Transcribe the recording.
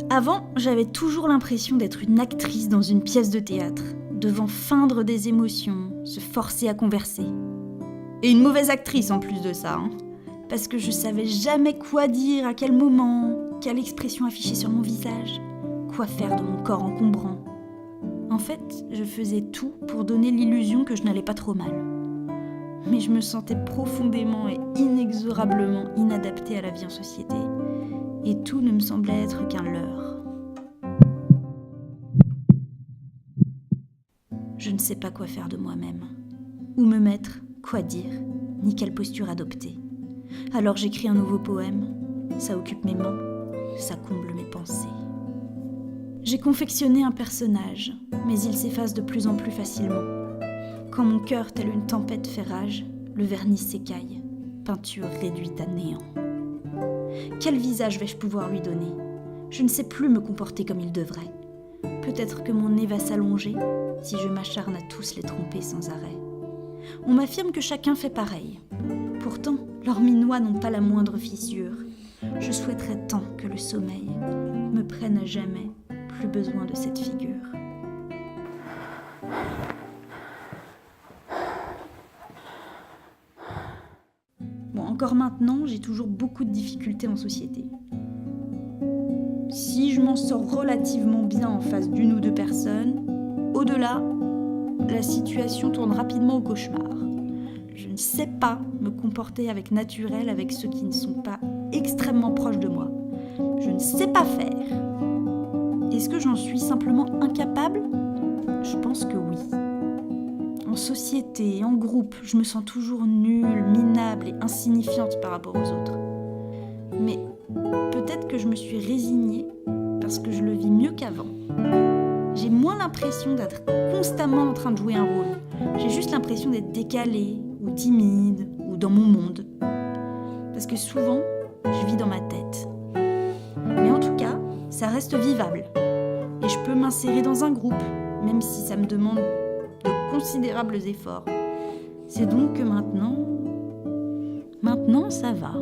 Avant, j'avais toujours l'impression d'être une actrice dans une pièce de théâtre, devant feindre des émotions, se forcer à converser. Et une mauvaise actrice en plus de ça, parce que je savais jamais quoi dire, à quel moment, quelle expression afficher sur mon visage, quoi faire de mon corps encombrant. En fait, je faisais tout pour donner l'illusion que je n'allais pas trop mal. Mais je me sentais profondément et inexorablement inadaptée à la vie en société, et tout ne me semblait être qu'un leurre. Je ne sais pas quoi faire de moi-même, où me mettre, quoi dire, ni quelle posture adopter. Alors j'écris un nouveau poème, ça occupe mes mains, ça comble mes pensées. J'ai confectionné un personnage, mais il s'efface de plus en plus facilement. Quand mon cœur, tel une tempête, fait rage, le vernis s'écaille, peinture réduite à néant. Quel visage vais-je pouvoir lui donner ? Je ne sais plus me comporter comme il devrait. Peut-être que mon nez va s'allonger si je m'acharne à tous les tromper sans arrêt. On m'affirme que chacun fait pareil. Pourtant, leurs minois n'ont pas la moindre fissure. Je souhaiterais tant que le sommeil me prenne à jamais, plus besoin de cette figure. Bon, encore maintenant, j'ai toujours beaucoup de difficultés en société. Si je m'en sors relativement bien en face d'une ou deux personnes, au-delà, la situation tourne rapidement au cauchemar. Je ne sais pas me comporter avec naturel avec ceux qui ne sont pas extrêmement proches de moi. Je ne sais pas faire. Est-ce que j'en suis simplement incapable ? Je pense que oui. En société, en groupe, je me sens toujours nulle, minable et insignifiante par rapport aux autres. Mais peut-être que je me suis résignée parce que je le vis mieux qu'avant. J'ai moins l'impression d'être constamment en train de jouer un rôle. J'ai juste l'impression d'être décalée, ou timide, ou dans mon monde. Parce que souvent, je vis dans ma tête. Mais en tout cas, ça reste vivable. Et je peux m'insérer dans un groupe, même si ça me demande de considérables efforts. C'est donc que maintenant, ça va.